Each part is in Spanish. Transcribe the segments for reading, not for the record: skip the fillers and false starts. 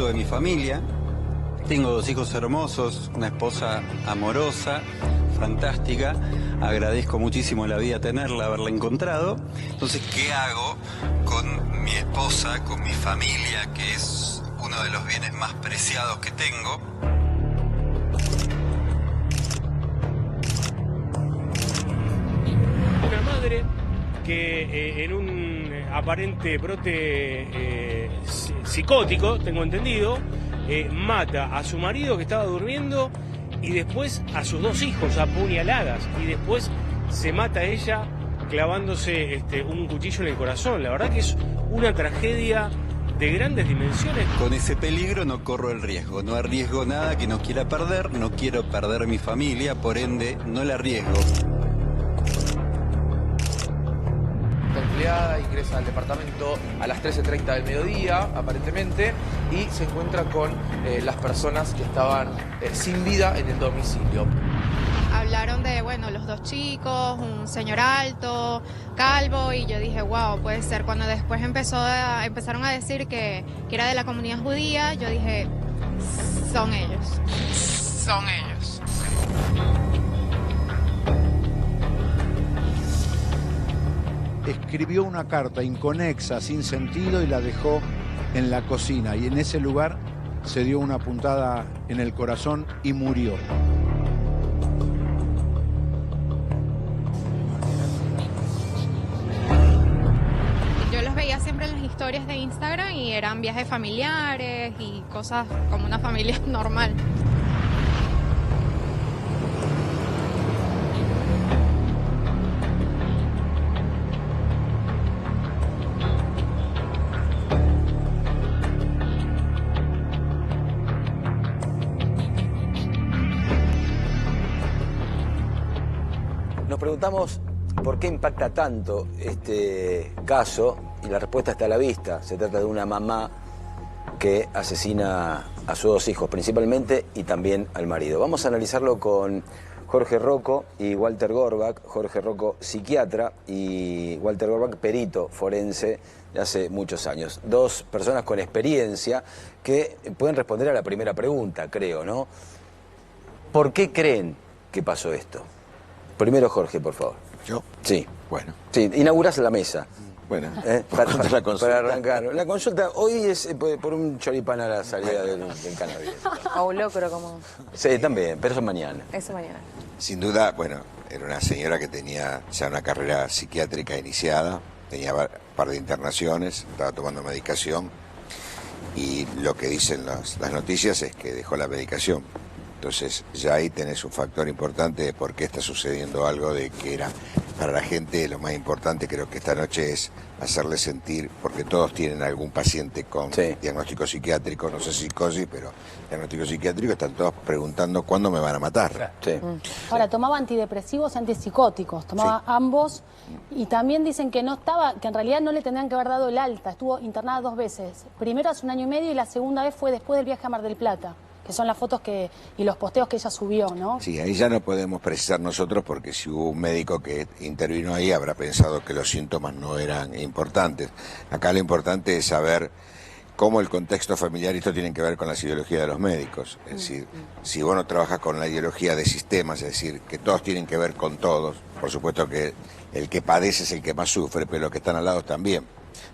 fruto de mi familia. Tengo 2 hijos hermosos, una esposa amorosa, fantástica. Agradezco muchísimo la vida tenerla, haberla encontrado. Entonces, ¿qué hago con mi esposa, con mi familia, que es uno de los bienes más preciados que tengo? Una madre que en un aparente brote psicótico, tengo entendido, mata a su marido que estaba durmiendo y después a sus 2 hijos a puñaladas, y después se mata a ella clavándose un cuchillo en el corazón. La verdad que es una tragedia de grandes dimensiones. Con ese peligro no corro el riesgo, no arriesgo nada que no quiera perder, no quiero perder mi familia, por ende no la arriesgo. La empleada ingresa al departamento a las 13:30 del mediodía, aparentemente, y se encuentra con las personas que estaban sin vida en el domicilio. Hablaron de, bueno, los 2 chicos, un señor alto, calvo, y yo dije, wow, puede ser. Cuando después empezaron a decir que era de la comunidad judía, yo dije, son ellos. Son ellos. Escribió una carta inconexa, sin sentido, y la dejó en la cocina. Y en ese lugar se dio una puntada en el corazón y murió. Yo los veía siempre en las historias de Instagram y eran viajes familiares y cosas como una familia normal. Nos preguntamos por qué impacta tanto este caso y la respuesta está a la vista. Se trata de una mamá que asesina a sus 2 hijos principalmente y también al marido. Vamos a analizarlo con Jorge Rocco y Walter Gorbach. Jorge Rocco, psiquiatra, y Walter Gorbach, perito forense de hace muchos años. 2 personas con experiencia que pueden responder a la primera pregunta, creo, ¿no? ¿Por qué creen que pasó esto? Primero Jorge, por favor. ¿Yo? Sí. Bueno. Sí, inaugurás la mesa. Bueno, para arrancar. La consulta hoy es por un choripán a la salida del Cannabis. O un locro como... Sí, también, pero eso mañana. Eso mañana. sin duda, bueno, era una señora que tenía ya una carrera psiquiátrica iniciada, tenía un par de internaciones, estaba tomando medicación, y lo que dicen las noticias es que dejó la medicación. Entonces ya ahí tenés un factor importante de por qué está sucediendo algo, de que era para la gente lo más importante. Creo que esta noche es hacerle sentir, porque todos tienen algún paciente con diagnóstico psiquiátrico, no sé si psicosis, pero diagnóstico psiquiátrico, están todos preguntando cuándo me van a matar. Ahora, tomaba antidepresivos y antipsicóticos, tomaba ambos, y también dicen que no estaba, que en realidad no le tendrían que haber dado el alta, estuvo internada 2 veces. Primero hace 1 año y medio y la segunda vez fue después del viaje a Mar del Plata, que son las fotos y los posteos que ella subió, ¿no? Sí, ahí ya no podemos precisar nosotros, porque si hubo un médico que intervino ahí habrá pensado que los síntomas no eran importantes. Acá lo importante es saber cómo el contexto familiar, y esto tiene que ver con las ideologías de los médicos. Es decir, si vos no trabajas con la ideología de sistemas, es decir, que todos tienen que ver con todos, por supuesto que el que padece es el que más sufre, pero los que están al lado también.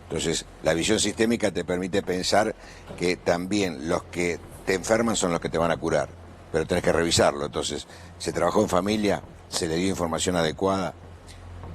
Entonces, la visión sistémica te permite pensar que también los que te enferman son los que te van a curar, pero tenés que revisarlo. Entonces, se trabajó en familia, se le dio información adecuada,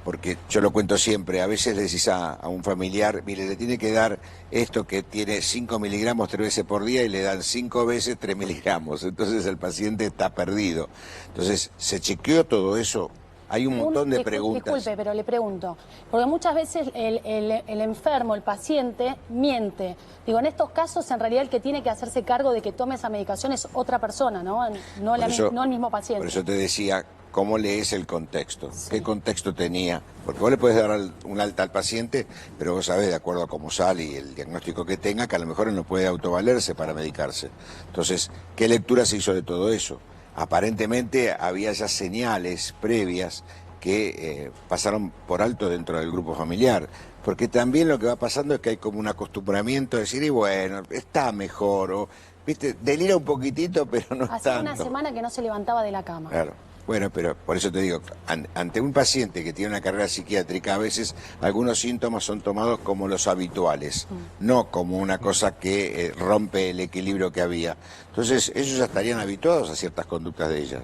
porque yo lo cuento siempre, a veces le decís a un familiar, mire, le tiene que dar esto que tiene 5 miligramos 3 veces por día, y le dan 5 veces 3 miligramos, entonces el paciente está perdido. Entonces, ¿se chequeó todo eso? Hay un montón de preguntas. Disculpe, pero le pregunto, porque muchas veces el enfermo, el paciente, miente. Digo, en estos casos, en realidad el que tiene que hacerse cargo de que tome esa medicación es otra persona, ¿no? No el mismo paciente. Por eso te decía, ¿cómo lees el contexto? ¿Qué contexto tenía? Porque vos le podés dar un alta al paciente, pero vos sabés, de acuerdo a cómo sale y el diagnóstico que tenga, que a lo mejor él no puede autovalerse para medicarse. Entonces, ¿qué lectura se hizo de todo eso? Aparentemente había ya señales previas que pasaron por alto dentro del grupo familiar. Porque también lo que va pasando es que hay como un acostumbramiento a decir, y bueno, está mejor, o, viste, delira un poquitito, pero no Hacía tanto. una semana que no se levantaba de la cama. Claro. Bueno, pero por eso te digo, ante un paciente que tiene una carrera psiquiátrica, a veces algunos síntomas son tomados como los habituales, no como una cosa que rompe el equilibrio que había. Entonces, ellos ya estarían habituados a ciertas conductas de ellas.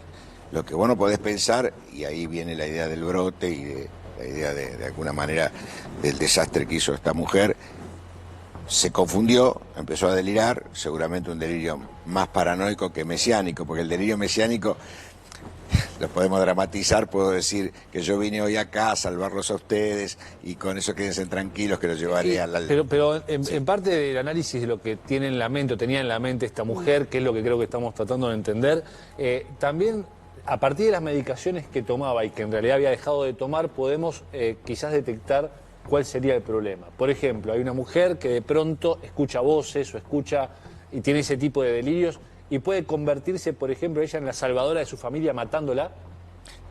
Lo que vos no podés pensar, y ahí viene la idea del brote y la idea de alguna manera del desastre que hizo esta mujer, se confundió, empezó a delirar, seguramente un delirio más paranoico que mesiánico, porque el delirio mesiánico lo podemos dramatizar, puedo decir que yo vine hoy acá a salvarlos a ustedes y con eso quédense tranquilos que los llevaré al... Pero en parte del análisis de lo que tiene en la mente o tenía en la mente esta mujer, que es lo que creo que estamos tratando de entender, también a partir de las medicaciones que tomaba y que en realidad había dejado de tomar, podemos quizás detectar cuál sería el problema. Por ejemplo, hay una mujer que de pronto escucha voces o escucha y tiene ese tipo de delirios y puede convertirse, por ejemplo, ella en la salvadora de su familia matándola.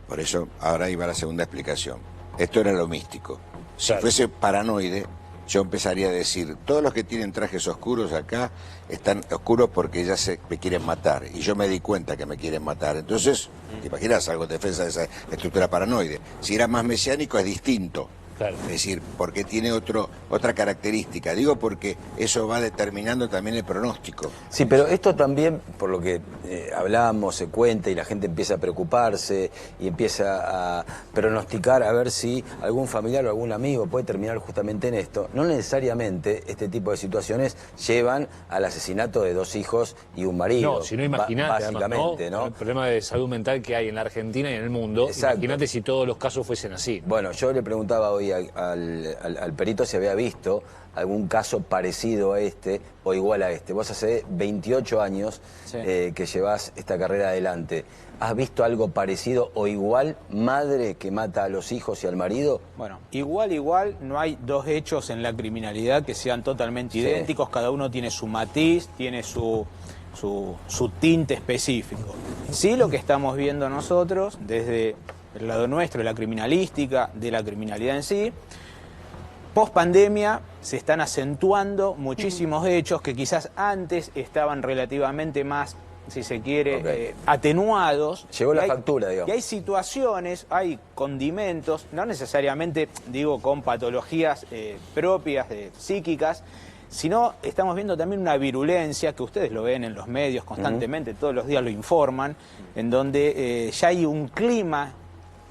Por eso, ahora iba la segunda explicación. Esto era lo místico. Si fuese paranoide, yo empezaría a decir, todos los que tienen trajes oscuros acá están oscuros porque ya me quieren matar. Y yo me di cuenta que me quieren matar. Entonces, te imaginas algo de defensa de esa estructura paranoide. Si era más mesiánico es distinto. Claro. Es decir, porque tiene otra característica. Digo porque eso va determinando también el pronóstico. Sí, pero esto también, por lo que hablamos, se cuenta y la gente empieza a preocuparse y empieza a pronosticar a ver si algún familiar o algún amigo puede terminar justamente en esto. No necesariamente este tipo de situaciones llevan al asesinato de 2 hijos y un marido. No, si no, imagínate, básicamente, ¿no? El problema de salud mental que hay en la Argentina y en el mundo. Imagínate si todos los casos fuesen así. Bueno, yo le preguntaba hoy al perito si había visto algún caso parecido a este o igual a este. Vos hace 28 años que llevás esta carrera adelante. ¿Has visto algo parecido o igual, madre que mata a los hijos y al marido? Bueno, igual, no hay 2 hechos en la criminalidad que sean totalmente idénticos, cada uno tiene su matiz, tiene su tinte específico. Sí, lo que estamos viendo nosotros desde el lado nuestro, de la criminalística, de la criminalidad en sí, post pandemia se están acentuando muchísimos hechos que quizás antes estaban relativamente más, si se quiere, atenuados. Llegó la factura, digamos. Y hay situaciones, hay condimentos, no necesariamente, digo, con patologías propias, psíquicas, sino estamos viendo también una virulencia, que ustedes lo ven en los medios constantemente, todos los días lo informan, en donde ya hay un clima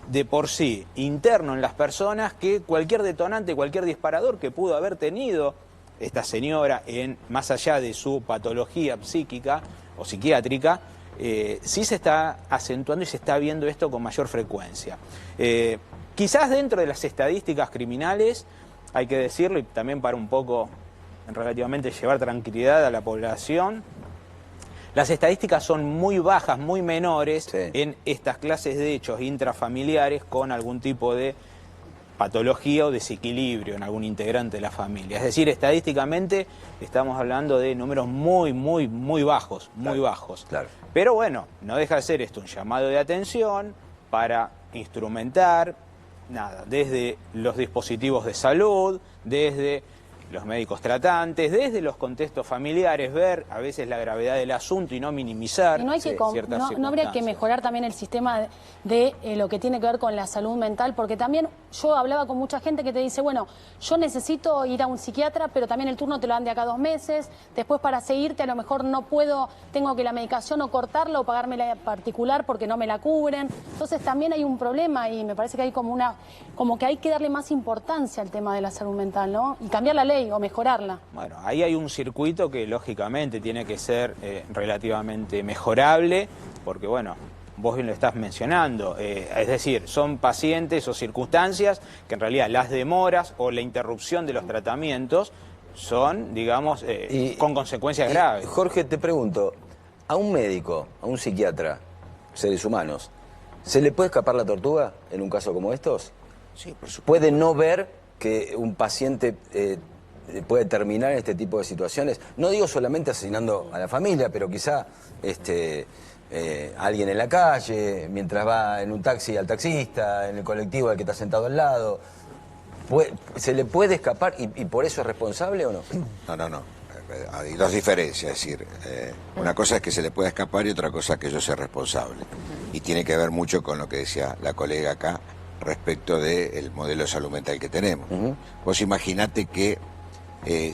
de por sí interno en las personas que cualquier detonante, cualquier disparador que pudo haber tenido esta señora, más allá de su patología psíquica o psiquiátrica, sí se está acentuando y se está viendo esto con mayor frecuencia. Quizás dentro de las estadísticas criminales, hay que decirlo, y también para un poco relativamente llevar tranquilidad a la población, las estadísticas son muy bajas, muy menores en estas clases de hechos intrafamiliares con algún tipo de patología o desequilibrio en algún integrante de la familia. Es decir, estadísticamente estamos hablando de números muy bajos, muy bajos. Claro. Pero bueno, no deja de ser esto un llamado de atención para instrumentar, desde los dispositivos de salud, desde los médicos tratantes, desde los contextos familiares, ver a veces la gravedad del asunto y no minimizar. Y no, hay que no habría que mejorar también el sistema de lo que tiene que ver con la salud mental, porque también yo hablaba con mucha gente que te dice, bueno, yo necesito ir a un psiquiatra, pero también el turno te lo dan de acá a 2 meses, después para seguirte a lo mejor no puedo, tengo que la medicación o cortarla o pagármela particular porque no me la cubren. Entonces también hay un problema y me parece que hay como que hay que darle más importancia al tema de la salud mental, ¿no? Y cambiar la ley o mejorarla. Bueno, ahí hay un circuito que lógicamente tiene que ser relativamente mejorable, porque bueno, vos bien lo estás mencionando, es decir, son pacientes o circunstancias que en realidad las demoras o la interrupción de los tratamientos son, digamos, con consecuencias graves. Jorge, te pregunto, a un médico, a un psiquiatra, seres humanos, ¿se le puede escapar la tortuga en un caso como estos? Sí, por supuesto. ¿Puede no ver que un paciente puede terminar en este tipo de situaciones? No digo solamente asesinando a la familia, pero quizá alguien en la calle, mientras va en un taxi al taxista, en el colectivo al que está sentado al lado. ¿Se le puede escapar y por eso es responsable o no? No. Hay dos diferencias, es decir, una cosa es que se le pueda escapar y otra cosa es que yo sea responsable. Y tiene que ver mucho con lo que decía la colega acá respecto del modelo de salud mental que tenemos. Vos imaginate que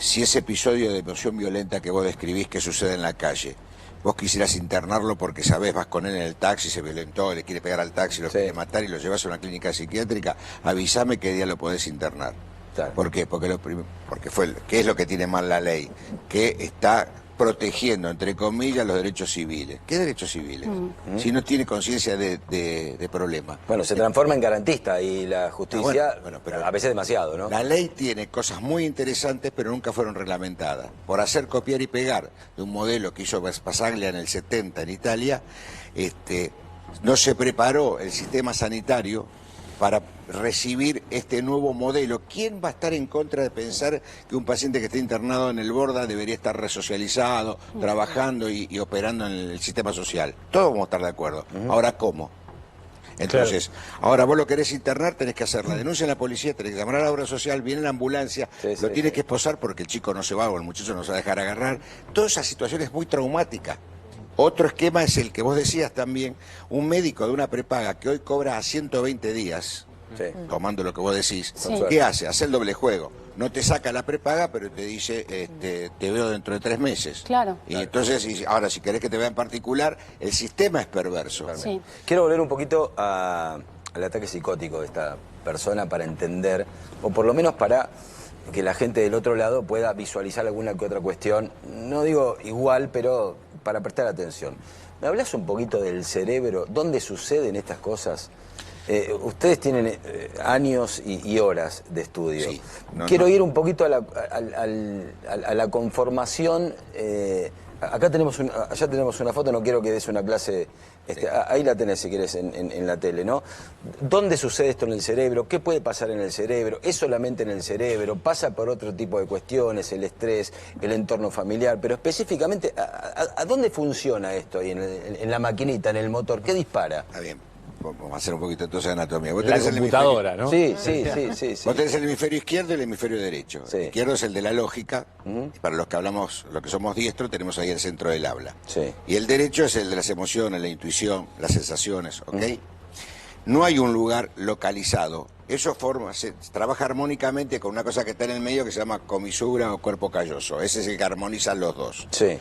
si ese episodio de emoción violenta que vos describís que sucede en la calle, vos quisieras internarlo porque sabés, vas con él en el taxi, se violentó, le quiere pegar al taxi, lo quiere matar y lo llevas a una clínica psiquiátrica, avísame qué día lo podés internar. Claro. ¿Por qué? Porque ¿qué es lo que tiene mal la ley? Que está protegiendo, entre comillas, los derechos civiles. ¿Qué derechos civiles? Si no tiene conciencia de problema. Bueno, se transforma en garantista y la justicia, pero a veces demasiado, ¿no? La ley tiene cosas muy interesantes, pero nunca fueron reglamentadas. Por hacer copiar y pegar de un modelo que hizo Basaglia en el 70 en Italia, no se preparó el sistema sanitario para recibir este nuevo modelo. ¿Quién va a estar en contra de pensar que un paciente que esté internado en el Borda debería estar resocializado, trabajando y operando en el sistema social? Todos vamos a estar de acuerdo. Ahora, ¿cómo? Entonces, ahora vos lo querés internar, tenés que hacer la denuncia en la policía, tenés que llamar a la obra social, viene la ambulancia, lo tienes que esposar porque el chico no se va o el muchacho no se va a dejar agarrar. Toda esa situación es muy traumática. Otro esquema es el que vos decías también, un médico de una prepaga que hoy cobra a 120 días, tomando lo que vos decís, ¿qué hace? Hace el doble juego. No te saca la prepaga, pero te dice, te veo dentro de 3 meses. Claro. Y entonces, ahora, si querés que te vea en particular, el sistema es perverso. Sí. Quiero volver un poquito al ataque psicótico de esta persona para entender, o por lo menos para que la gente del otro lado pueda visualizar alguna que otra cuestión, no digo igual, pero para prestar atención. ¿Me hablas un poquito del cerebro? ¿Dónde suceden estas cosas? Ustedes tienen años y horas de estudio. Sí, Quiero ir un poquito a la conformación. Allá tenemos una foto, no quiero que des una clase. Ahí la tenés si querés en la tele, ¿no? ¿Dónde sucede esto en el cerebro? ¿Qué puede pasar en el cerebro? ¿Es solamente en el cerebro? ¿Pasa por otro tipo de cuestiones? El estrés, el entorno familiar. Pero específicamente, ¿a dónde funciona esto ahí en la maquinita, en el motor? ¿Qué dispara? Está bien. Vamos a hacer un poquito entonces de anatomía. ¿Vos La tenés computadora, ¿no? Sí. Vos tenés el hemisferio izquierdo y el hemisferio derecho. Sí. El izquierdo es el de la lógica. Y para los que hablamos, los que somos diestros, tenemos ahí el centro del habla. Sí. Y el derecho es el de las emociones, la intuición, las sensaciones, ¿ok? No hay un lugar localizado. Eso se trabaja armónicamente con una cosa que está en el medio que se llama comisura o cuerpo calloso. Ese es el que armonizan los dos. Sí.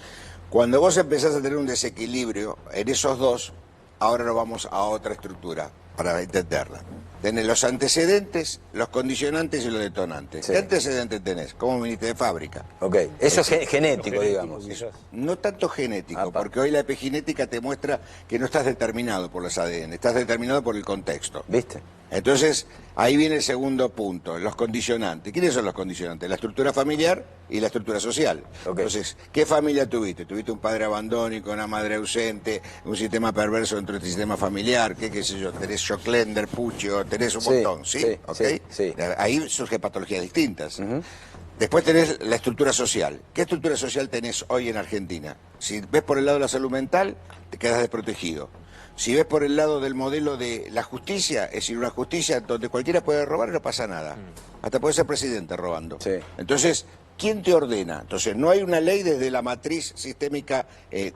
Cuando vos empezás a tener un desequilibrio en esos dos, ahora nos vamos a otra estructura para entenderla. Tenés los antecedentes, los condicionantes y los detonantes. Sí. ¿Qué antecedentes tenés? ¿Cómo viniste de fábrica? Ok, eso es genético, digamos. No tanto genético, porque hoy la epigenética te muestra que no estás determinado por los ADN, estás determinado por el contexto. ¿Viste? Entonces, ahí viene el segundo punto, los condicionantes. ¿Quiénes son los condicionantes? La estructura familiar y la estructura social. Okay. Entonces, ¿qué familia tuviste? ¿Tuviste un padre abandónico, una madre ausente, un sistema perverso dentro de tu sistema familiar? ¿Qué sé yo? Tenés Schocklender, Puccio, tenés un montón, ¿sí? ¿Okay? Sí. Ahí surgen patologías distintas. Después tenés la estructura social. ¿Qué estructura social tenés hoy en Argentina? Si ves por el lado de la salud mental, te quedas desprotegido. Si ves por el lado del modelo de la justicia, es decir, una justicia donde cualquiera puede robar y no pasa nada. Hasta puede ser presidente robando. Sí. Entonces, ¿quién te ordena? Entonces, no hay una ley desde la matriz sistémica,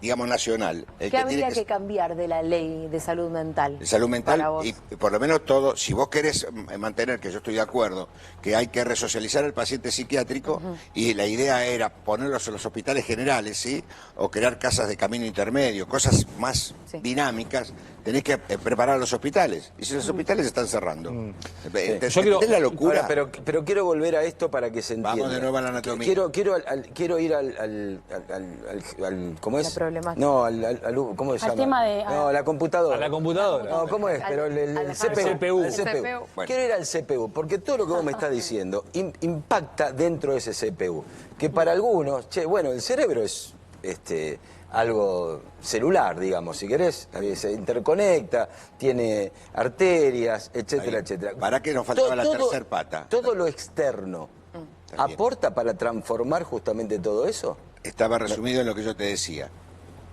digamos, nacional. ¿Qué habría que cambiar de la ley de salud mental? De salud mental, para vos? y por lo menos todo, si vos querés mantener, que yo estoy de acuerdo, que hay que resocializar al paciente psiquiátrico, y la idea era ponerlos en los hospitales generales, ¿sí? O crear casas de camino intermedio, cosas más dinámicas, tenés que preparar los hospitales. Y si los hospitales están cerrando. Yo quiero, la locura. Ahora, pero quiero volver a esto para que se entienda. Vamos de nuevo a la anatomía. Quiero ir al ¿cómo es? La problemática. No, ¿cómo se llama? Al tema de... No, la computadora. A la computadora. No, ¿cómo es? Pero el CPU. CPU. El CPU. Bueno. Quiero ir al CPU, porque todo lo que vos me estás diciendo impacta dentro de ese CPU. Que para algunos, bueno, el cerebro es algo celular, digamos, si querés, se interconecta, tiene arterias, etcétera, etcétera. ¿Para qué nos faltaba la tercer pata? Todo lo externo aporta para transformar justamente todo eso. Estaba resumido en lo que yo te decía.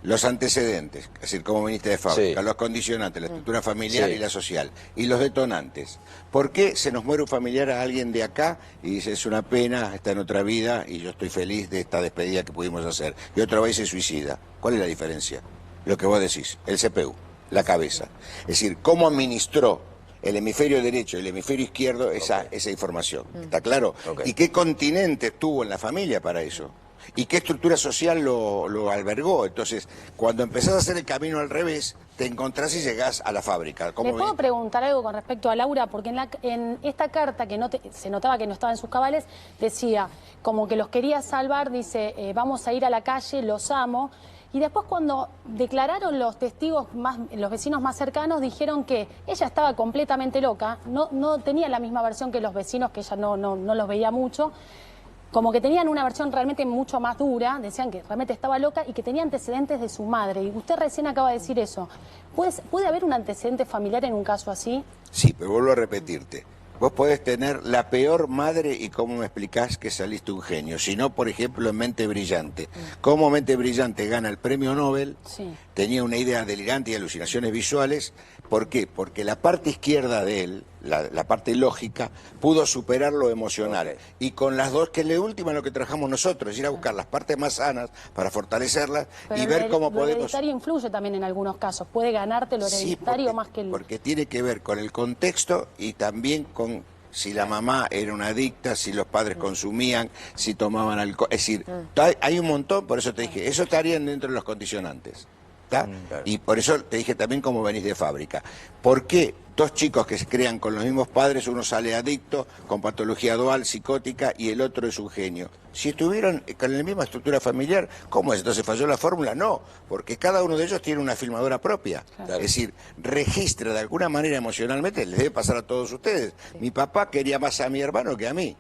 los antecedentes, es decir, cómo viniste de fábrica, Sí. los condicionantes, la estructura familiar Sí. y la social, y los detonantes. ¿Por qué se nos muere un familiar a alguien de acá y dice, es una pena, está en otra vida y yo estoy feliz de esta despedida que pudimos hacer? Y otra vez se suicida. ¿Cuál es la diferencia? Lo que vos decís, el CPU, la cabeza. Es decir, cómo administró el hemisferio derecho y el hemisferio izquierdo esa información. ¿Está claro? Ok. ¿Y qué continente tuvo en la familia para eso? ¿Y qué estructura social lo albergó? Entonces, cuando empezás a hacer el camino al revés, te encontrás y llegás a la fábrica. ¿Le ¿Cómo puedo ven? preguntar algo con respecto a Laura? Porque en esta carta, que se notaba que no estaba en sus cabales, decía, como que los quería salvar, dice, vamos a ir a la calle, los amo. Y después cuando declararon los testigos, los vecinos más cercanos, dijeron que ella estaba completamente loca, no tenía la misma versión que los vecinos, que ella no los veía mucho. Como que tenían una versión realmente mucho más dura, decían que realmente estaba loca y que tenía antecedentes de su madre. Y usted recién acaba de decir eso. ¿Puede haber un antecedente familiar en un caso así? Sí, pero vuelvo a repetirte. Vos podés tener la peor madre y cómo me explicás que saliste un genio. Si no, por ejemplo, en Mente Brillante. Cómo Mente Brillante gana el premio Nobel, Sí. tenía una idea delirante y alucinaciones visuales. ¿Por qué? Porque la parte izquierda de él, la parte lógica, pudo superar lo emocional. Ok. Y con las dos, que es la última lo que trabajamos nosotros, ir a buscar las partes más sanas para fortalecerlas Pero y ver cómo lo podemos... hereditario influye también en algunos casos. Puede ganarte lo Sí, hereditario más que el... porque tiene que ver con el contexto y también con si la mamá era una adicta, si los padres consumían, si tomaban alcohol. Es decir, hay un montón, por eso te dije, eso estarían dentro de los condicionantes. ¿Está? Claro. Y por eso te dije también cómo venís de fábrica. ¿Por qué dos chicos que se crean con los mismos padres, uno sale adicto, con patología dual, psicótica, y el otro es un genio? Si estuvieron con la misma estructura familiar, ¿cómo es? ¿Entonces falló la fórmula? No, porque cada uno de ellos tiene una filmadora propia. Claro. Es decir, registra de alguna manera emocionalmente, les debe pasar a todos ustedes. Mi papá quería más a mi hermano que a mí.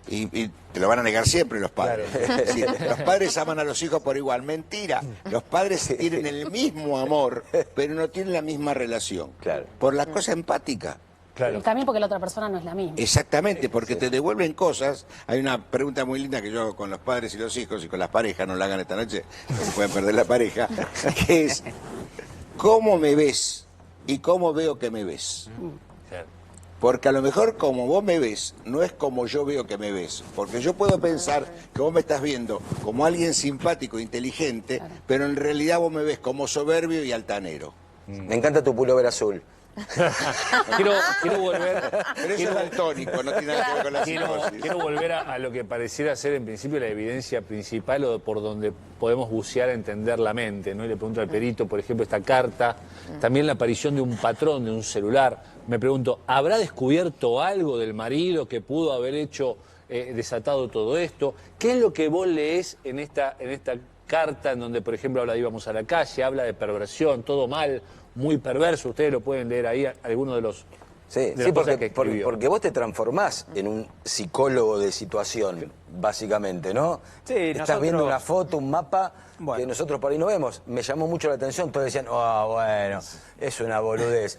Y te lo van a negar siempre los padres. Es decir, los padres aman a los hijos por igual. Mentira. Los padres tienen el mismo amor, pero no tienen la misma relación. Claro. Por la cosa empática. Claro. Y también porque la otra persona no es la misma. Exactamente, porque te devuelven cosas. Hay una pregunta muy linda que yo hago con los padres y los hijos y con las parejas, no la hagan esta noche, se pueden perder la pareja, que es, ¿cómo me ves y cómo veo que me ves? Porque a lo mejor como vos me ves, no es como yo veo que me ves. Porque yo puedo pensar que vos me estás viendo como alguien simpático, inteligente, pero en realidad vos me ves como soberbio y altanero. Me encanta tu pullover azul. Quiero volver. Pero eso es daltónico, no tiene nada que ver con la psicosis. Quiero volver a lo que pareciera ser en principio la evidencia principal o por donde podemos bucear a entender la mente, ¿no? Y le pregunto al perito, por ejemplo, esta carta, también la aparición de un patrón, de un celular. Me pregunto, ¿habrá descubierto algo del marido que pudo haber hecho, desatado todo esto? ¿Qué es lo que vos leés en esta carta en donde, por ejemplo, habla de íbamos a la calle, habla de perversión, todo mal, muy perverso? Ustedes lo pueden leer ahí, algunos de los... Sí, de sí, las cosas que escribió. porque vos te transformás en un psicólogo de situación, básicamente, ¿no? Sí, Estás nosotros- viendo una foto, un mapa Bueno. que nosotros por ahí no vemos. Me llamó mucho la atención, todos decían, bueno, es una boludez.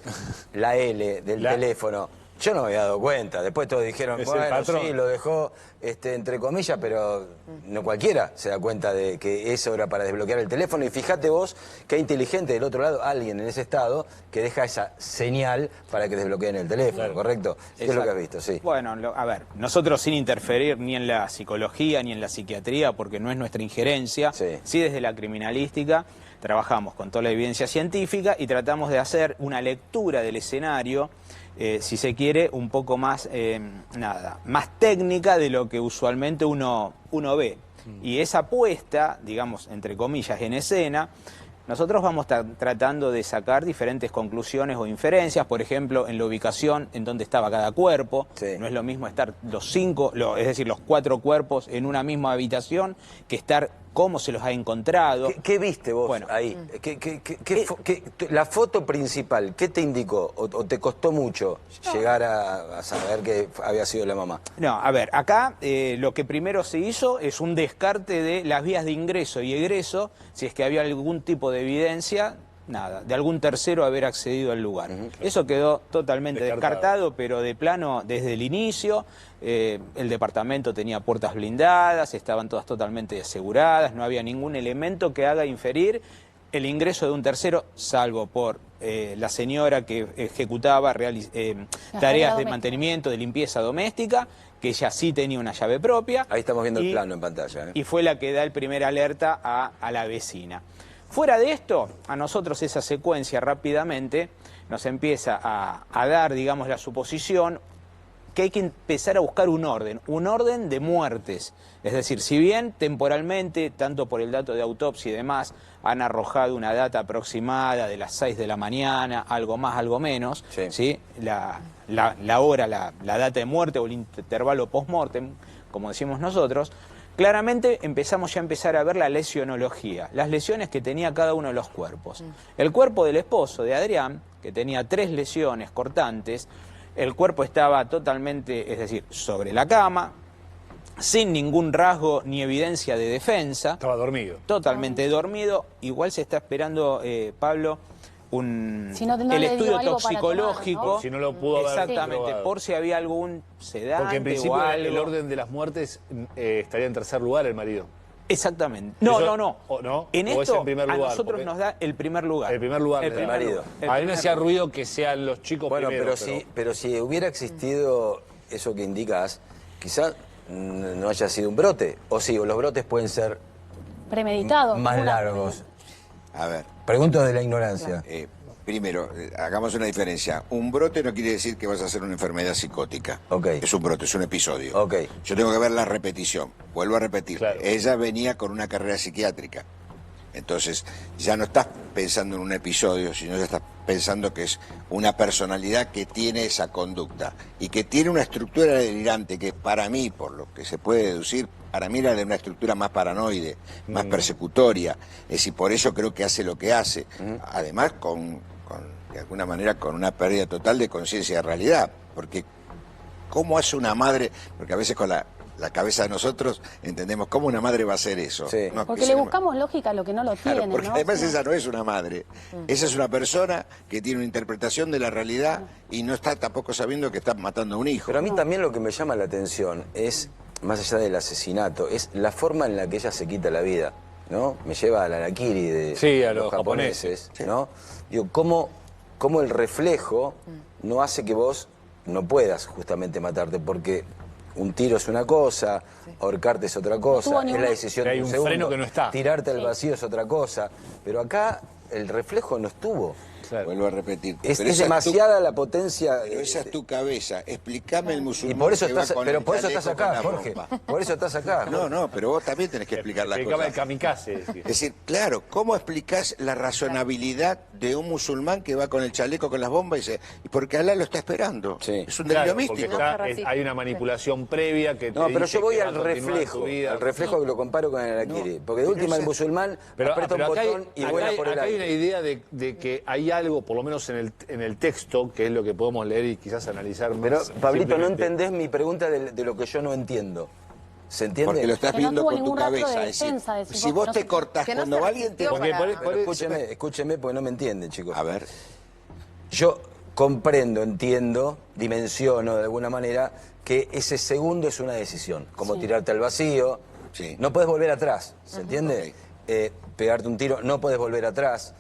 La L del teléfono. Yo no me había dado cuenta. Después todos dijeron, Es el bueno, patrón. sí, lo dejó entre comillas, pero no cualquiera se da cuenta de que eso era para desbloquear el teléfono. Y fíjate vos qué inteligente del otro lado, alguien en ese estado que deja esa señal para que desbloqueen el teléfono, ¿correcto? ¿Qué es lo que has visto? Sí. Bueno, a ver, nosotros sin interferir ni en la psicología ni en la psiquiatría, porque no es nuestra injerencia, sí desde la criminalística trabajamos con toda la evidencia científica y tratamos de hacer una lectura del escenario, si se quiere, un poco más, más técnica de lo que usualmente uno ve. Y esa puesta, digamos, entre comillas, en escena, nosotros vamos tratando de sacar diferentes conclusiones o inferencias, por ejemplo, en la ubicación en donde estaba cada cuerpo. No es lo mismo estar es decir, los 4 cuerpos en una misma habitación, que estar cómo se los ha encontrado. ¿Qué viste vos ahí? La foto principal, ¿qué te indicó? ¿O te costó mucho llegar a saber que había sido la mamá? No, a ver, acá lo que primero se hizo es un descarte de las vías de ingreso y egreso, si es que había algún tipo de evidencia nada, de algún tercero haber accedido al lugar. Eso quedó totalmente descartado, pero de plano desde el inicio. El departamento tenía puertas blindadas, estaban todas totalmente aseguradas, no había ningún elemento que haga inferir el ingreso de un tercero, salvo por la señora que ejecutaba tareas de mantenimiento, de limpieza doméstica, que ella sí tenía una llave propia. Ahí estamos viendo el plano en pantalla. Y fue la que da el primer alerta a la vecina. Fuera de esto, a nosotros esa secuencia rápidamente nos empieza a dar, digamos, la suposición que hay que empezar a buscar un orden de muertes. Es decir, si bien temporalmente, tanto por el dato de autopsia y demás, han arrojado una data aproximada de las 6 de la mañana, algo más, algo menos, ¿sí? La hora, la data de muerte o el intervalo post-mortem, como decimos nosotros, claramente empezamos ya a empezar a ver la lesionología, las lesiones que tenía cada uno de los cuerpos. El cuerpo del esposo de Adrián, que tenía 3 lesiones cortantes, el cuerpo estaba totalmente, es decir, sobre la cama, sin ningún rasgo ni evidencia de defensa. Estaba dormido. Totalmente dormido. Igual se está esperando, Pablo, el estudio toxicológico. Tomar, ¿no? Si no lo pudo haber exactamente, por si había algún sedante. Porque en principio o algo. el orden de las muertes estaría en tercer lugar el marido. Exactamente. No. En ¿O esto es en primer lugar? A nosotros nos da el primer lugar. El primer lugar. El marido. A mí me hacía ruido que sean los chicos primero. Pero si hubiera existido eso que indicas, quizás no haya sido un brote. O sí, o los brotes pueden ser premeditados. Más largos. A ver. Pregunto de la ignorancia. Primero, hagamos una diferencia. Un brote no quiere decir que vas a hacer una enfermedad psicótica. Es un brote, es un episodio. Yo tengo que ver la repetición. Vuelvo a repetir. Claro. Ella venía con una carrera psiquiátrica. Entonces, ya no estás pensando en un episodio, sino ya estás pensando que es una personalidad que tiene esa conducta y que tiene una estructura delirante que para mí, por lo que se puede deducir, para mí era de una estructura más paranoide, más persecutoria. Es decir, por eso creo que hace lo que hace. Además, de alguna manera, con una pérdida total de conciencia de realidad. Porque, ¿cómo hace una madre? Porque a veces con la cabeza de nosotros entendemos cómo una madre va a hacer eso. No, porque le buscamos lógica a lo que no lo tiene. Porque ¿no? además esa no es una madre. Esa es una persona que tiene una interpretación de la realidad y no está tampoco sabiendo que está matando a un hijo. Pero a mí también lo que me llama la atención es, más allá del asesinato, es la forma en la que ella se quita la vida, ¿no? Me lleva al harakiri de a los japoneses, ¿no? Digo, ¿cómo el reflejo no hace que vos no puedas justamente matarte? Porque un tiro es una cosa, ahorcarte es otra cosa, es la decisión de un segundo. Freno que no está. Tirarte al vacío es otra cosa. Pero acá el reflejo no estuvo. Claro. Vuelvo a repetir. Es demasiada la potencia. Pero esa es tu cabeza. Explícame el musulmán. Y por eso estás acá, Jorge. Por eso estás acá. No, pero vos también tenés que explicar las cosas. El kamikaze. Es decir, claro, ¿cómo explicás la razonabilidad de un musulmán que va con el chaleco con las bombas y dice, porque Alá lo está esperando? Es un delirio místico. Hay una manipulación previa que te pero yo voy al reflejo. Al reflejo que lo comparo con el harakiri. Porque de última el musulmán aprieta un botón y vuela por el aire. Acá hay una idea de que hay algo, por lo menos en el texto, que es lo que podemos leer y quizás analizar más. Pero, Pablito, no entendés mi pregunta de lo que yo no entiendo. ¿Se entiende? Porque lo estás viendo con tu cabeza. Si vos te cortás cuando alguien te... Escúcheme, porque no me entienden, chicos. A ver. Yo comprendo, entiendo, dimensiono de alguna manera que ese segundo es una decisión. Como tirarte al vacío. No puedes volver atrás, ¿se entiende? Pegarte un tiro, no puedes volver atrás.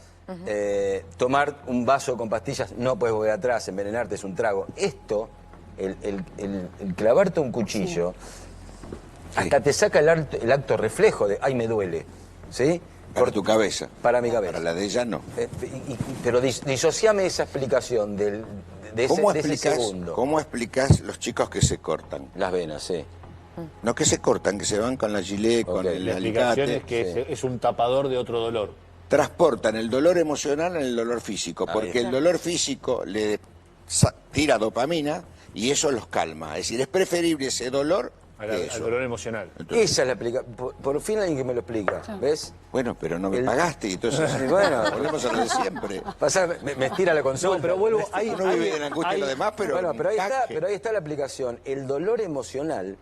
Tomar un vaso con pastillas, no puedes volver atrás, envenenarte es un trago. Esto, el clavarte un cuchillo, hasta te saca el acto reflejo de, ay, me duele, ¿sí? Por tu cabeza. Para mi cabeza. Para la de ella no. Pero disociame esa explicación de ese segundo. ¿Cómo explicás los chicos que se cortan? Las venas, sí. No que se cortan, que se van con la gilet, con el alicate. La explicación es que es un tapador de otro dolor. Transportan el dolor emocional en el dolor físico, porque el dolor físico le tira dopamina y eso los calma. Es decir, es preferible ese dolor al dolor emocional. Entonces, esa es la explicación. Por fin alguien que me lo explica, ¿ves? Bueno, pero no me pagaste, entonces volvemos a lo de siempre. Me estira la consulta. No, pero vuelvo, uno vive en angustia y lo demás, pero... Bueno, pero ahí está la aplicación. El dolor emocional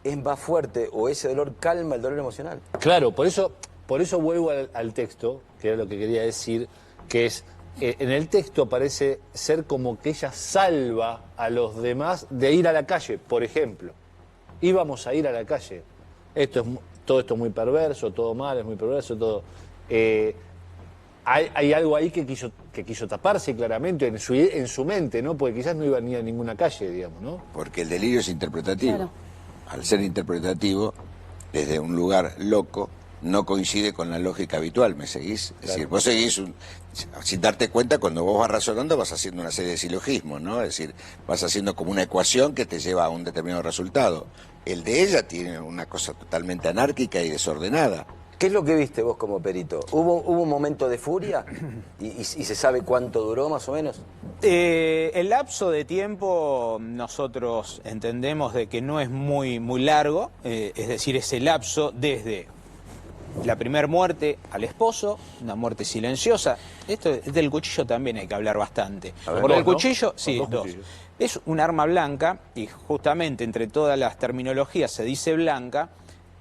es más fuerte, o ese dolor calma el dolor emocional. Claro, por eso vuelvo al texto, que era lo que quería decir, que es, en el texto parece ser como que ella salva a los demás de ir a la calle, por ejemplo. Íbamos a ir a la calle. Todo esto es muy perverso, todo mal, es muy perverso, todo... Hay algo ahí que quiso taparse claramente en su mente, ¿no? Porque quizás no iba ni a ninguna calle, digamos, ¿no? Porque el delirio es interpretativo. Claro. Al ser interpretativo, desde un lugar loco, no coincide con la lógica habitual, ¿me seguís? Es decir, vos seguís, sin darte cuenta, cuando vos vas razonando vas haciendo una serie de silogismos, ¿no? Es decir, vas haciendo como una ecuación que te lleva a un determinado resultado. El de ella tiene una cosa totalmente anárquica y desordenada. ¿Qué es lo que viste vos como perito? ¿Hubo un momento de furia? ¿Y se sabe cuánto duró más o menos? El lapso de tiempo nosotros entendemos de que no es muy largo, es decir, ese lapso desde la primera muerte al esposo, una muerte silenciosa. Esto del cuchillo también hay que hablar bastante. Por el cuchillo, sí, dos. Es un arma blanca y justamente entre todas las terminologías se dice blanca.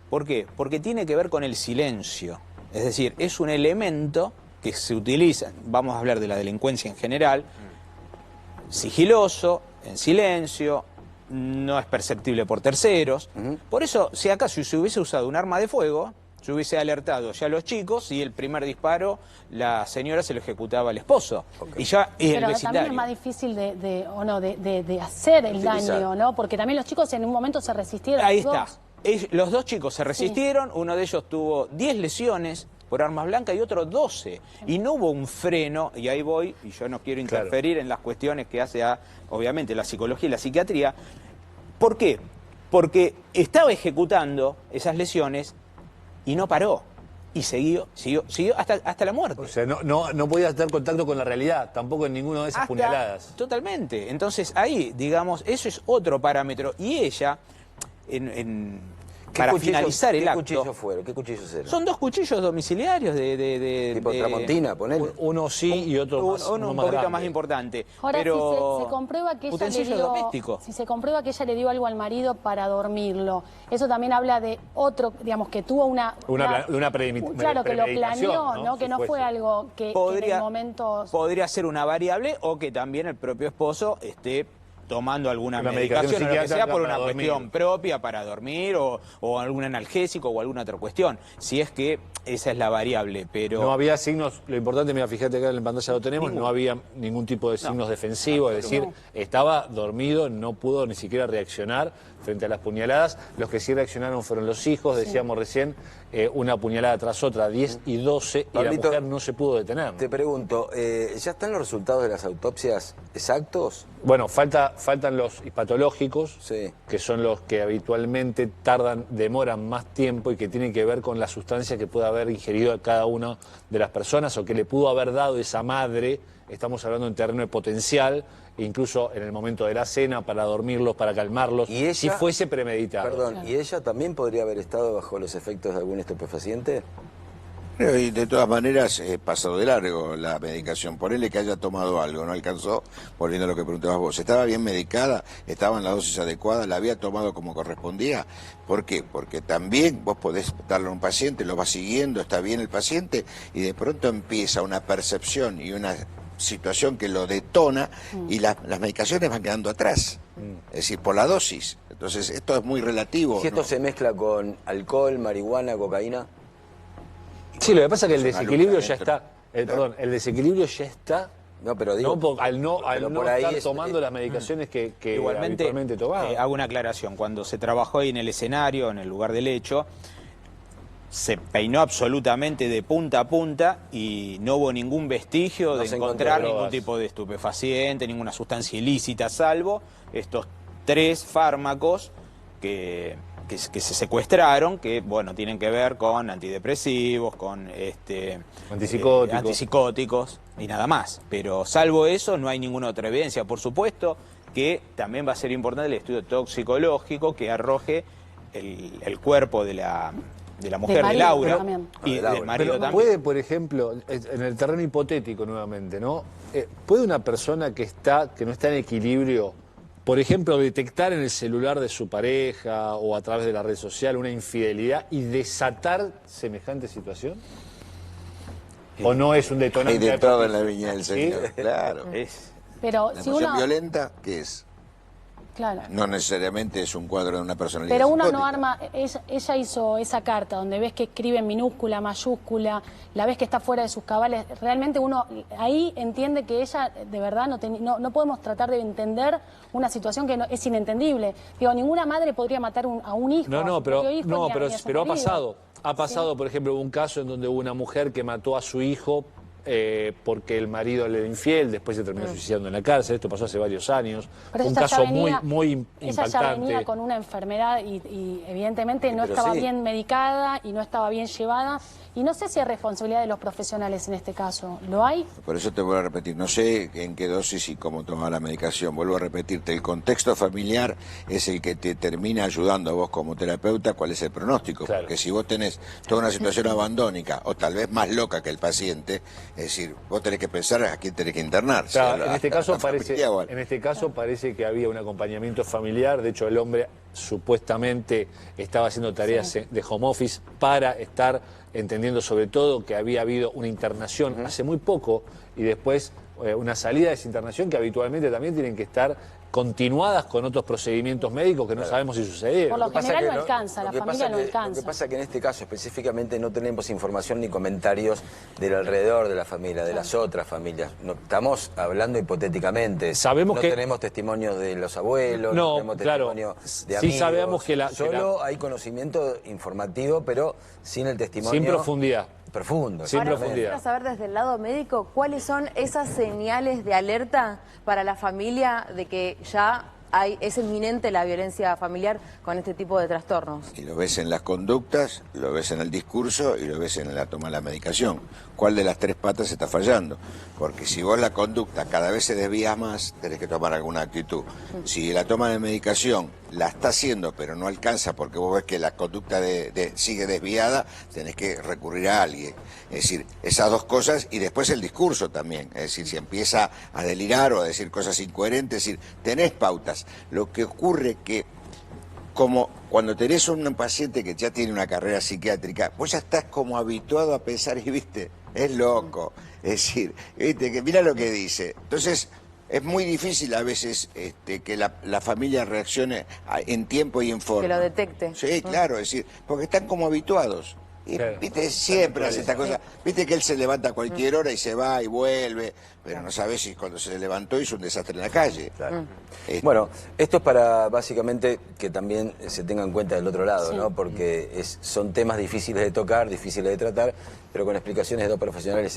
¿Por qué? Porque tiene que ver con el silencio. Es decir, es un elemento que se utiliza, vamos a hablar de la delincuencia en general, sigiloso, en silencio, no es perceptible por terceros. Por eso, si acaso se hubiese usado un arma de fuego, se hubiese alertado ya a los chicos y el primer disparo la señora se lo ejecutaba al esposo. Y ya el Pero vecindario. también es más difícil de hacer el daño, ¿no? Porque también los chicos en un momento se resistieron. Ahí los está. dos. Los dos chicos se resistieron, uno de ellos tuvo 10 lesiones por armas blancas y otro 12. Y no hubo un freno, y ahí voy, y yo no quiero interferir en las cuestiones que hace obviamente, la psicología y la psiquiatría. ¿Por qué? Porque estaba ejecutando esas lesiones y no paró. Y siguió hasta la muerte. O sea, no podía tener contacto con la realidad, tampoco en ninguna de esas puñaladas. Totalmente. Entonces ahí, digamos, eso es otro parámetro. Y ella... para finalizar el acto. ¿Qué cuchillos fueron? ¿Qué cuchillos eran? Son dos cuchillos domiciliarios ¿Tipo Tramontina, ponele? Uno sí y otro más. Uno un poquito más importante. Ahora, pero si se comprueba que ella utensilio doméstico. si se comprueba que ella le dio algo al marido para dormirlo, eso también habla de otro, digamos, que tuvo una premeditación. Claro, que lo planeó, ¿no? Que Si no fuese. fue algo que en el momento... Podría ser una variable o que también el propio esposo esté tomando alguna medicación o lo que sea por una cuestión propia para dormir o algún analgésico o alguna otra cuestión, si es que esa es la variable, pero... No había signos, lo importante, mira, fíjate acá en la pantalla lo tenemos, no había ningún tipo de signos defensivos, es decir, estaba dormido, no pudo ni siquiera reaccionar frente a las puñaladas. Los que sí reaccionaron fueron los hijos, decíamos recién, una puñalada tras otra, 10 y 12, Pablito, y la mujer no se pudo detener. Te pregunto, ¿ya están los resultados de las autopsias exactos? Bueno, faltan los patológicos, que son los que habitualmente demoran más tiempo y que tienen que ver con la sustancia que puede haber ingerido a cada una de las personas o que le pudo haber dado esa madre. Estamos hablando en terreno de potencial, incluso en el momento de la cena, para dormirlos, para calmarlos, ¿Y ella, si fuese premeditado. Perdón, ¿y ella también podría haber estado bajo los efectos de algún estupefaciente? Y de todas maneras, pasó de largo la medicación. Ponele que haya tomado algo, no alcanzó, volviendo a lo que preguntabas vos. ¿Estaba bien medicada? ¿Estaba en la dosis adecuada? ¿La había tomado como correspondía? ¿Por qué? Porque también vos podés darle a un paciente, lo vas siguiendo, está bien el paciente, y de pronto empieza una percepción y una situación que lo detona y las medicaciones van quedando atrás. Es decir, por la dosis. Entonces, esto es muy relativo. Si esto se mezcla con alcohol, marihuana, cocaína... Sí, lo que pasa es que el desequilibrio ya está. El desequilibrio ya está. No, pero digo... al no por ahí estar tomando las medicaciones que igualmente, habitualmente tomaba. Hago una aclaración. Cuando se trabajó ahí en el escenario, en el lugar del hecho, se peinó absolutamente de punta a punta y no hubo ningún vestigio de encontrar ningún tipo de estupefaciente, ninguna sustancia ilícita, salvo estos 3 fármacos que se secuestraron, que bueno, tienen que ver con antidepresivos, con antisicóticos y nada más. Pero salvo eso, no hay ninguna otra evidencia. Por supuesto que también va a ser importante el estudio toxicológico que arroje el cuerpo de la mujer, de Laura, y del marido también. Puede, por ejemplo, en el terreno hipotético nuevamente, ¿no? ¿Puede una persona que no está en equilibrio, por ejemplo, detectar en el celular de su pareja o a través de la red social una infidelidad y desatar semejante situación? ¿O no es un detonante? Hay de todo en la viña del ¿Sí? Señor, claro. Pero La si emoción uno... violenta, ¿qué es? Claro. No necesariamente es un cuadro de una personalidad Pero uno no psicótica. arma, ella hizo esa carta donde ves que escribe en minúscula, mayúscula, la ves que está fuera de sus cabales, realmente uno ahí entiende que ella de verdad no podemos tratar de entender una situación que es inentendible. Digo, ninguna madre podría matar a un hijo. Pero ha pasado. Ha pasado, ¿sí? Por ejemplo, un caso en donde hubo una mujer que mató a su hijo porque el marido le era infiel, después se terminó suicidando en la cárcel. Esto pasó hace varios años. Pero un caso muy impactante. Ella ya venía con una enfermedad y evidentemente no estaba bien medicada y no estaba bien llevada. Y no sé si es responsabilidad de los profesionales en este caso. ¿Lo hay? Por eso te vuelvo a repetir, no sé en qué dosis y cómo tomar la medicación. Vuelvo a repetirte, el contexto familiar es el que te termina ayudando a vos como terapeuta cuál es el pronóstico. Claro. Porque si vos tenés toda una situación abandónica o tal vez más loca que el paciente, es decir, vos tenés que pensar a quién tenés que internar. Claro, en este caso parece que había un acompañamiento familiar. De hecho, el hombre supuestamente estaba haciendo tareas de home office para estar entendiendo sobre todo que había habido una internación hace muy poco y después una salida de esa internación que habitualmente también tienen que estar continuadas con otros procedimientos médicos que no sabemos si sucedieron. Por lo general no alcanza, la familia no alcanza. Lo que pasa es que en este caso específicamente no tenemos información ni comentarios del alrededor de la familia, de las otras familias. No, estamos hablando hipotéticamente. Sabemos no tenemos testimonios de los abuelos, no tenemos testimonio de amigos. Sí sabemos que hay conocimiento informativo, pero sin el testimonio. Sin profundidad. Profundo. Ahora, quisiera saber desde el lado médico cuáles son esas señales de alerta para la familia de que ya es inminente la violencia familiar con este tipo de trastornos. Y lo ves en las conductas, lo ves en el discurso y lo ves en la toma de la medicación. ¿Cuál de las tres patas está fallando? Porque si vos la conducta cada vez se desvía más, tenés que tomar alguna actitud. Si la toma de medicación la está haciendo pero no alcanza porque vos ves que la conducta sigue desviada, tenés que recurrir a alguien. Es decir, esas dos cosas y después el discurso también. Es decir, si empieza a delirar o a decir cosas incoherentes, es decir, tenés pautas. Lo que ocurre que como cuando tenés un paciente que ya tiene una carrera psiquiátrica, vos ya estás como habituado a pensar y viste, es loco. Es decir, viste, que mira lo que dice. Entonces, es muy difícil a veces que la familia reaccione en tiempo y en forma. Que lo detecte. Sí, claro, es decir, porque están como habituados. Y, viste, siempre hace esta cosa. Viste que él se levanta a cualquier hora y se va y vuelve, pero no sabes si cuando se levantó hizo un desastre en la calle. Claro. Bueno, esto es para básicamente que también se tenga en cuenta del otro lado, ¿no? Porque son temas difíciles de tocar, difíciles de tratar, pero con explicaciones de dos profesionales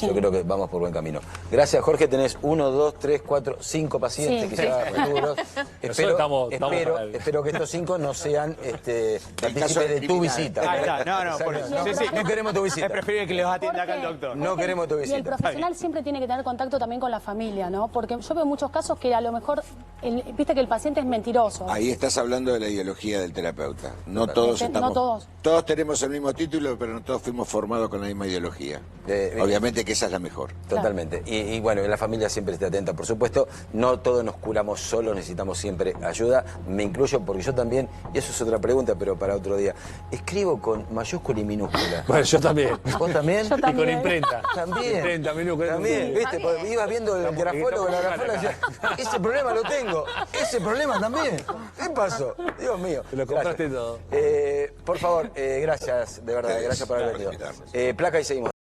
yo creo que vamos por buen camino. Gracias, Jorge. Tenés 1, 2, 3, 4, 5 pacientes quizás duros. Espero que estos 5 no sean partícipes de tu visita. Ahí está, no queremos tu visita. Es preferible que los atienda acá el doctor. No queremos tu visita. Y el profesional siempre tiene que tener contacto también con la familia, ¿no? Porque yo veo muchos casos que a lo mejor, viste que el paciente es mentiroso. Ahí estás hablando de la ideología del terapeuta. No todos estamos... No todos. Todos tenemos el mismo título, pero no todos fuimos formados con la misma ideología. Obviamente que esa es la mejor. Totalmente. Y bueno, la familia siempre esté atenta, por supuesto. No todos nos curamos solos, necesitamos siempre ayuda. Me incluyo porque yo también, y eso es otra pregunta, pero para otro día, escribo con mayúscula y minúscula. Bueno, yo también. ¿Vos también? Yo también. Y con imprenta. También. Imprenta, minúscula. También, ¿viste? Porque ibas viendo el grafólogo, la grafóloga, ese problema lo tengo. Ese problema también. ¿Qué pasó? Dios mío. Te lo compraste todo. Por favor, gracias, de verdad, gracias por haber venido. Placa y seguimos.